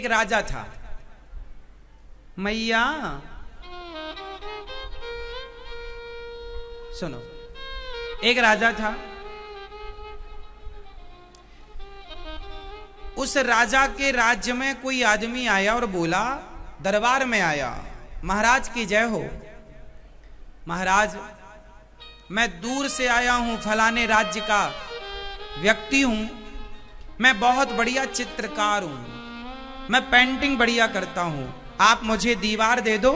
एक राजा था। मैया सुनो, एक राजा था। उस राजा के राज्य में कोई आदमी आया और बोला, दरबार में आया, महाराज की जय हो। महाराज, मैं दूर से आया हूं, फलाने राज्य का व्यक्ति हूं, मैं बहुत बढ़िया चित्रकार हूं, मैं पेंटिंग बढ़िया करता हूं, आप मुझे दीवार दे दो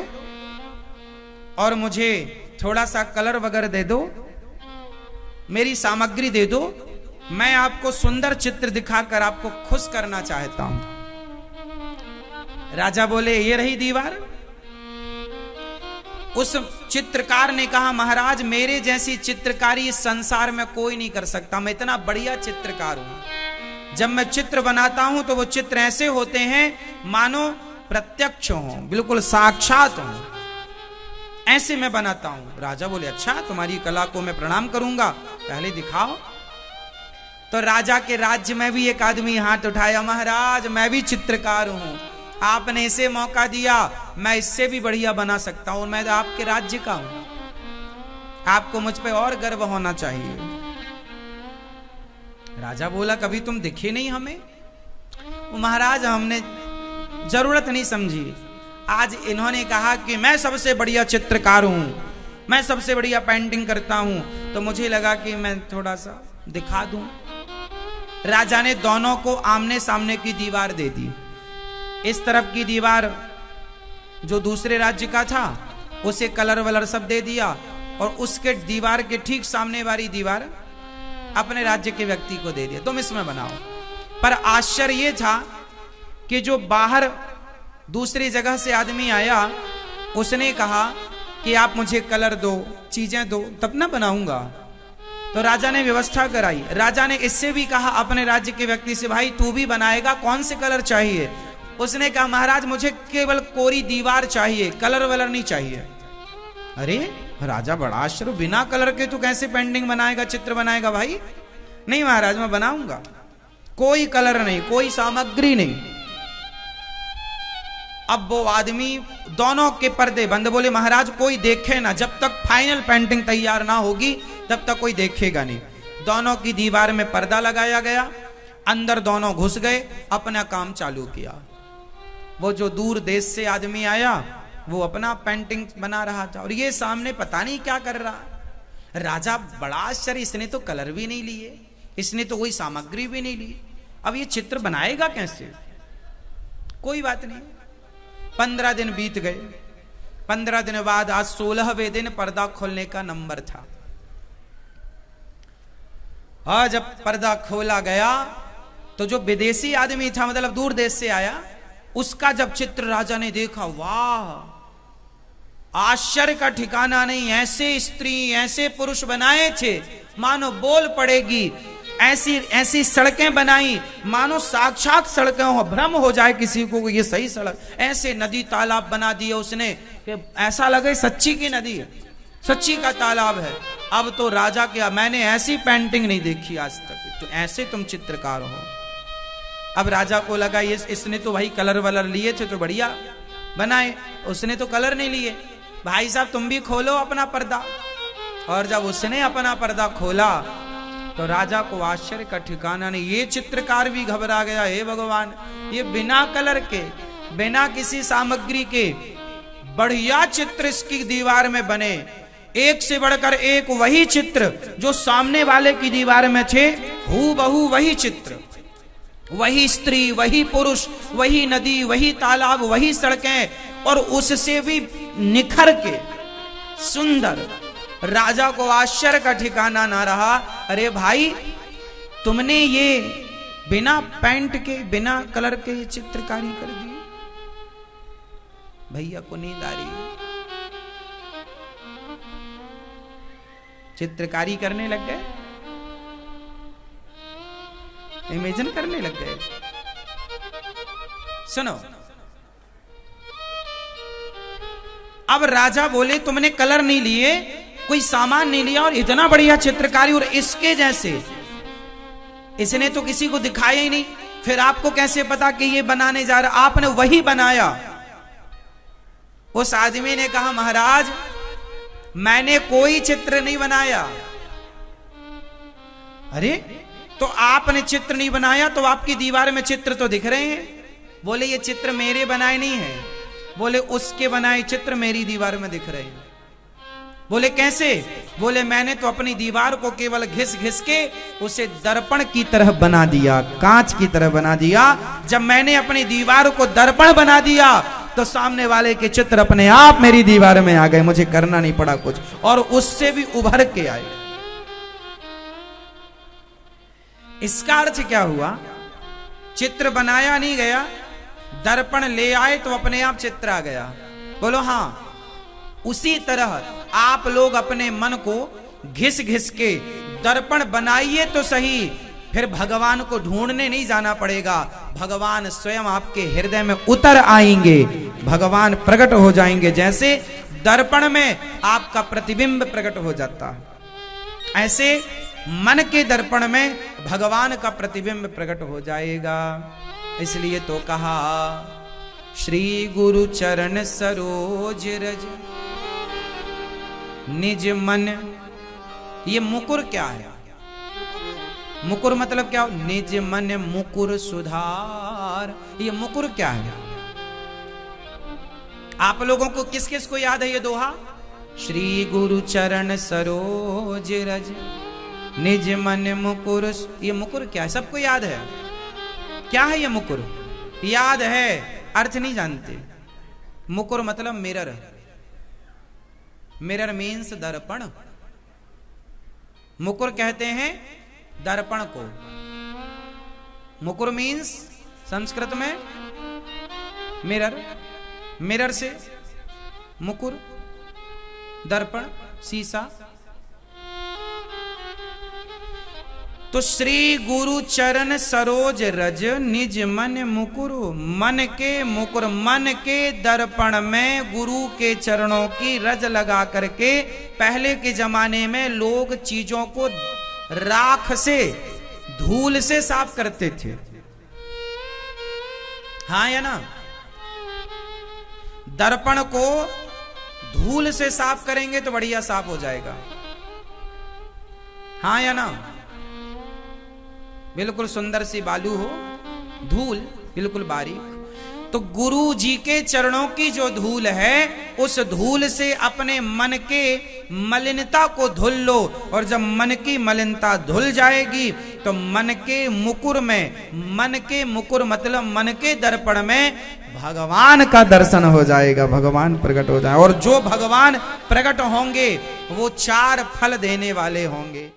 और मुझे थोड़ा सा कलर वगैरह दे दो, मेरी सामग्री दे दो, मैं आपको सुंदर चित्र दिखाकर आपको खुश करना चाहता हूं। राजा बोले, ये रही दीवार। उस चित्रकार ने कहा, महाराज मेरे जैसी चित्रकारी इस संसार में कोई नहीं कर सकता, मैं इतना बढ़िया चित्रकार हूं। जब मैं चित्र बनाता हूं तो वो चित्र ऐसे होते हैं मानो प्रत्यक्ष हो, बिल्कुल साक्षात हो, ऐसे मैं बनाता हूं। राजा बोले, अच्छा तुम्हारी कला को मैं प्रणाम करूंगा, पहले दिखाओ। तो राजा के राज्य में भी एक आदमी हाथ उठाया, महाराज मैं भी चित्रकार हूं, आपने इसे मौका दिया, मैं इससे भी बढ़िया बना सकता हूं, मैं तो आपके राज्य का हूं, आपको मुझ पे और गर्व होना चाहिए। राजा बोला, कभी तुम दिखे नहीं हमें? महाराज हमने जरूरत नहीं समझी, आज इन्होंने कहा कि मैं सबसे बढ़िया चित्रकार हूं, मैं सबसे बढ़िया पेंटिंग करता हूं, तो मुझे लगा कि मैं थोड़ा सा दिखा दूं। राजा ने दोनों को आमने सामने की दीवार दे दी। इस तरफ की दीवार जो दूसरे राज्य का था उसे कलर वलर सब दे दिया, और उसके दीवार के ठीक सामने वाली दीवार अपने राज्य के व्यक्ति को दे दिया, तुम इसमें बनाओ। पर आश्चर्य ये था कि जो बाहर दूसरी जगह से आदमी आया, उसने कहा कि आप मुझे कलर दो, चीजें दो, तब ना बनाऊंगा। तो राजा ने व्यवस्था कराई। राजा ने इससे भी कहा अपने राज्य के व्यक्ति से, भाई तू भी बनाएगा, कौन से कलर चाहिए? उसने कहा, महाराज मुझे केवल कोरी दीवार चाहिए, कलर वलर नहीं चाहिए। अरे राजा बड़ा आश्चर्य, बिना कलर के तू कैसे पेंटिंग बनाएगा, चित्र बनाएगा? भाई नहीं महाराज मैं बनाऊंगा, कोई कलर नहीं, कोई सामग्री नहीं। अब वो आदमी, दोनों के पर्दे बंद, बोले महाराज कोई देखे ना, जब तक फाइनल पेंटिंग तैयार ना होगी तब तक कोई देखेगा नहीं। दोनों की दीवार में पर्दा लगाया गया, अंदर दोनों घुस गए, अपना काम चालू किया। वो जो दूर देश से आदमी आया वो अपना पेंटिंग बना रहा था, और ये सामने पता नहीं क्या कर रहा। राजा बड़ा आश्चर्य, इसने तो कलर भी नहीं लिए, इसने तो कोई सामग्री भी नहीं ली, अब ये चित्र बनाएगा कैसे? कोई बात नहीं, 15 दिन बीत गए। 15 दिन बाद आज 16वें दिन पर्दा खोलने का नंबर था। और जब पर्दा खोला गया तो जो विदेशी आदमी था, मतलब दूर देश से आया, उसका जब चित्र राजा ने देखा, वाह आश्चर्य का ठिकाना नहीं, ऐसे स्त्री ऐसे पुरुष बनाए थे मानो बोल पड़ेगी, ऐसी ऐसी सड़कें बनाई मानो साक्षात सड़कें हो, भ्रम हो जाए किसी को ये सही सड़क, ऐसे नदी तालाब बना दिए उसने कि ऐसा लगे सच्ची की नदी है, सच्ची का तालाब है। अब तो राजा के, मैंने ऐसी पेंटिंग नहीं देखी आज तक, तो ऐसे तुम चित्रकार हो। अब राजा को लगा ये इसने तो भाई कलर वलर लिए थे तो बढ़िया बनाए, उसने तो कलर नहीं लिए, भाई साहब तुम भी खोलो अपना पर्दा। और जब उसने अपना पर्दा खोला तो राजा को आश्चर्य का ठिकाना नहीं, ये चित्रकार भी घबरा गया, हे भगवान ये बिना कलर के, बिना किसी सामग्री के बढ़िया चित्र इसकी दीवार में बने, एक से बढ़कर एक वही चित्र जो सामने वाले की दीवार में थे, हूबहू वही चित्र, वही स्त्री, वही पुरुष, वही नदी, वही तालाब, वही सड़कें, और उससे भी निखर के सुंदर। राजा को आश्चर्य का ठिकाना ना रहा, अरे भाई तुमने ये बिना पेंट के, बिना कलर के चित्रकारी कर दी। भैया को नींद आ रही है, चित्रकारी करने लग गए, इमेजिन करने लग गए। सुनो, अब राजा बोले तुमने कलर नहीं लिए, कोई सामान नहीं लिया, और इतना बढ़िया चित्रकारी, और इसके जैसे इसने तो किसी को दिखाया ही नहीं, फिर आपको कैसे पता कि ये बनाने जा रहा? आपने वही बनाया। उस आदमी ने कहा महाराज मैंने कोई चित्र नहीं बनाया। अरे तो आपने चित्र नहीं बनाया तो आपकी दीवार में चित्र तो दिख रहे हैं। बोले ये चित्र मेरे बनाए नहीं है। बोले उसके बनाए चित्र मेरी दीवार में दिख रहे हैं। बोले कैसे? बोले मैंने तो अपनी दीवार को केवल घिस घिस के उसे दर्पण की तरह बना दिया, कांच की तरह बना दिया। जब मैंने अपनी दीवार को दर्पण बना दिया तो सामने वाले के चित्र अपने आप मेरी दीवार में आ गए, मुझे करना नहीं पड़ा कुछ, और उससे भी उभर के आए। इसका अर्थ क्या हुआ? चित्र बनाया नहीं गया, दर्पण ले आए तो अपने आप चित्र आ गया। बोलो हाँ। उसी तरह आप लोग अपने मन को घिस घिस के दर्पण बनाइए तो सही, फिर भगवान को ढूंढने नहीं जाना पड़ेगा। भगवान स्वयं आपके हृदय में उतर आएंगे, भगवान प्रकट हो जाएंगे। जैसे दर्पण में आपका प्रतिबिंब प्रकट हो जाता है, ऐसे मन के दर्पण में भगवान का प्रतिबिंब प्रकट हो जाएगा। इसलिए तो कहा श्री गुरु चरण सरोज रज निज मन। ये मुकुर क्या है? मुकुर मतलब क्या? निज मन मुकुर सुधार। ये मुकुर क्या है? आप लोगों को किस किस को याद है ये दोहा? श्री गुरु चरण सरोज रज निज मन मुकुर। ये मुकुर क्या है? सबको याद है? क्या है ये मुकुर? याद है, अर्थ नहीं जानते। मुकुर मतलब मिरर। मिरर मीन्स दर्पण। मुकुर कहते हैं दर्पण को। मुकुर मीन्स संस्कृत में मिरर। मिरर से मुकुर, दर्पण, शीशा। तो श्री गुरु चरण सरोज रज निज मन मुकुर। मन के मुकुर, मन के दर्पण में गुरु के चरणों की रज लगा करके पहले के जमाने में लोग चीजों को राख से, धूल से साफ करते थे। हाँ या ना? दर्पण को धूल से साफ करेंगे तो बढ़िया साफ हो जाएगा। हाँ या ना? बिल्कुल सुंदर सी बालू हो, धूल बिल्कुल बारीक। तो गुरु जी के चरणों की जो धूल है, उस धूल से अपने मन के मलिनता को धुल लो। और जब मन की मलिनता धुल जाएगी तो मन के मुकुर में, मन के मुकुर मतलब मन के दर्पण में भगवान का दर्शन हो जाएगा, भगवान प्रकट हो जाए। और जो भगवान प्रकट होंगे वो 4 फल देने वाले होंगे।